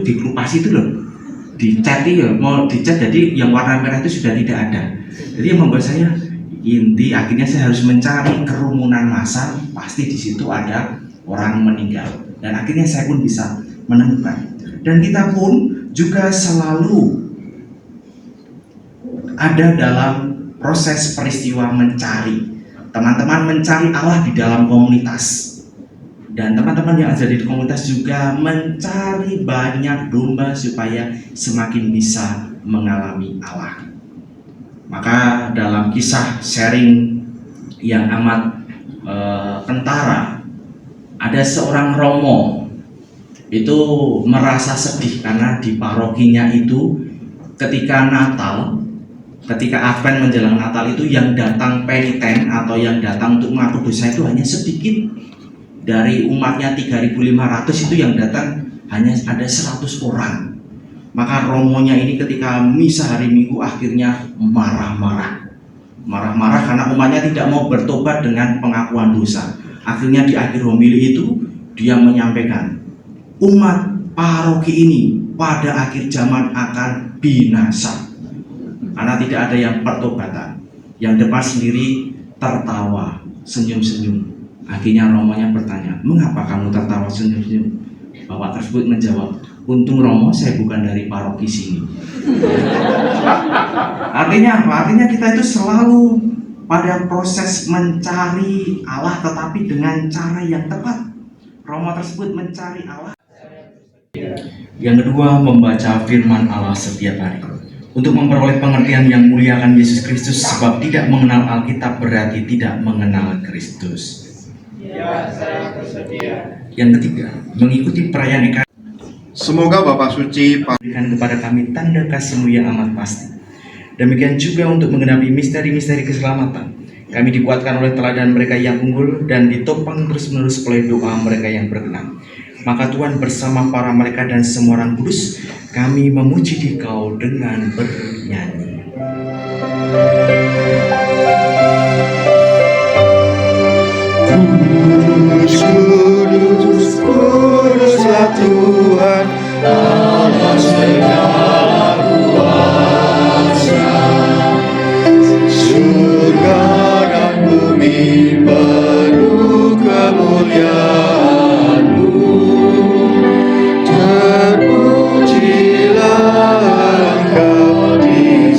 dikelupasi itu loh, dicat ya, mau dicat jadi yang warna merah itu sudah tidak ada. Jadi yang membuat saya akhirnya saya harus mencari kerumunan massa, pasti di situ ada orang meninggal, dan akhirnya saya pun bisa menemukan. Dan kita pun juga selalu ada dalam proses peristiwa mencari. Teman-teman mencari Allah di dalam komunitas. Dan teman-teman yang ada di komunitas juga mencari banyak domba supaya semakin bisa mengalami Allah. Maka dalam kisah sharing yang amat kentara, ada seorang romo itu merasa sedih karena di parokinya itu ketika Natal, ketika Advent menjelang Natal itu yang datang peniten atau yang datang untuk mengaku dosa itu hanya sedikit. Dari umatnya 3.500 itu yang datang hanya ada 100 orang. Maka romonya ini ketika misa hari Minggu akhirnya marah-marah karena umatnya tidak mau bertobat dengan pengakuan dosa. Akhirnya di akhir homili itu dia menyampaikan, umat paroki ini pada akhir zaman akan binasa karena tidak ada yang pertobatan. Yang depan sendiri tertawa, senyum-senyum. Akhirnya romonya bertanya, mengapa kamu tertawa senyum-senyum? Bapak tersebut menjawab, untung Romo saya bukan dari paroki sini. Artinya apa? Artinya kita itu selalu pada proses mencari Allah, tetapi dengan cara yang tepat. Romo tersebut mencari Allah. Yang kedua, membaca firman Allah setiap hari. Untuk memperoleh pengertian yang muliakan Yesus Kristus, sebab tidak mengenal Alkitab berarti tidak mengenal Kristus. Ya, saya bersedia. Yang ketiga, mengikuti perayaan Ekaristi. Semoga Bapak Suci berikan kepada kami tanda kasih-Mu yang amat pasti. Demikian juga untuk menggenapi misteri-misteri keselamatan. Kami dikuatkan oleh teladan mereka yang unggul dan ditopang terus-menerus oleh doa mereka yang berkenan. Maka Tuhan bersama para malaikat dan semua orang kudus, kami memuji Dikau dengan bernyanyi. Kudus, kuduslah Tuhan Allah segala kuasa. Surga dan bumi penuh kemuliaan-Mu. Terpujilah Engkau di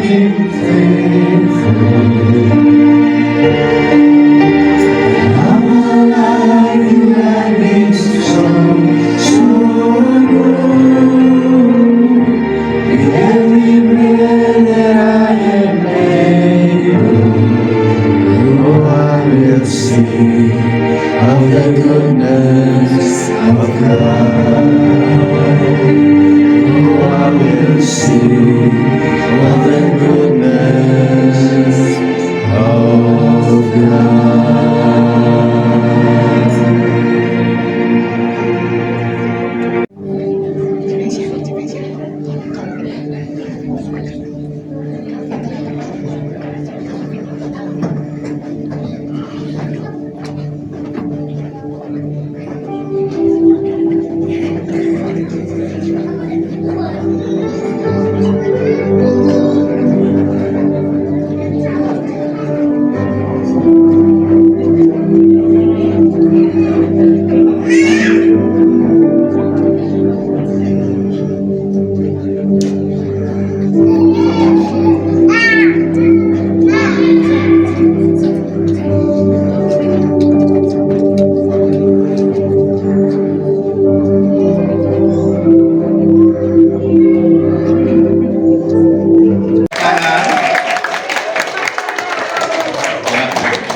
been faithful. All my life you have been so good. With every breath that I am able, oh, I will sing of the goodness of God. Oh, I will sing of the goodness of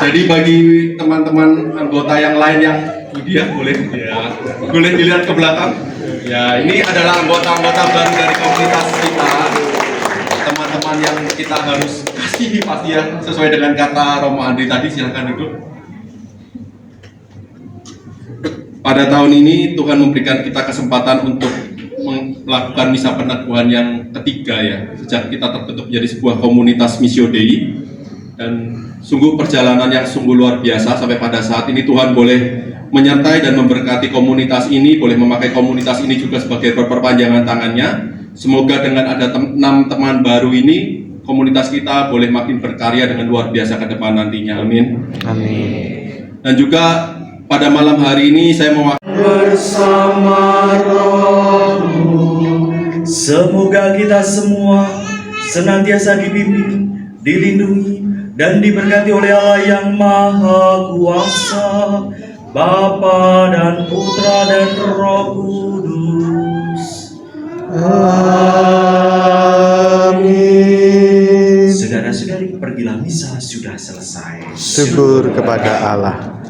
Jadi bagi teman-teman anggota yang lain yang dia boleh dilihat ke belakang. Ya, ini adalah anggota-anggota baru dari komunitas kita. Teman-teman yang kita harus kasih pasti ya, sesuai dengan kata Romo Andri tadi. Silakan duduk. Pada tahun ini Tuhan memberikan kita kesempatan untuk melakukan misa peneguhan yang ketiga ya, sejak kita terbentuk menjadi sebuah komunitas Missio Dei. Dan sungguh perjalanan yang sungguh luar biasa sampai pada saat ini Tuhan boleh menyertai dan memberkati komunitas ini, boleh memakai komunitas ini juga sebagai perpanjangan tangannya. Semoga dengan ada 6 teman baru ini, komunitas kita boleh makin berkarya dengan luar biasa ke depan nantinya. Amin. Amin. Dan juga pada malam hari ini saya mau Bersama Rohmu, semoga kita semua senantiasa dibimbing, dilindungi, dan diberkati oleh Allah yang Maha Kuasa, Bapa dan Putra dan Roh Kudus. Amin. Saudara-saudari, pergilah misa sudah selesai. Syukur kepada Allah.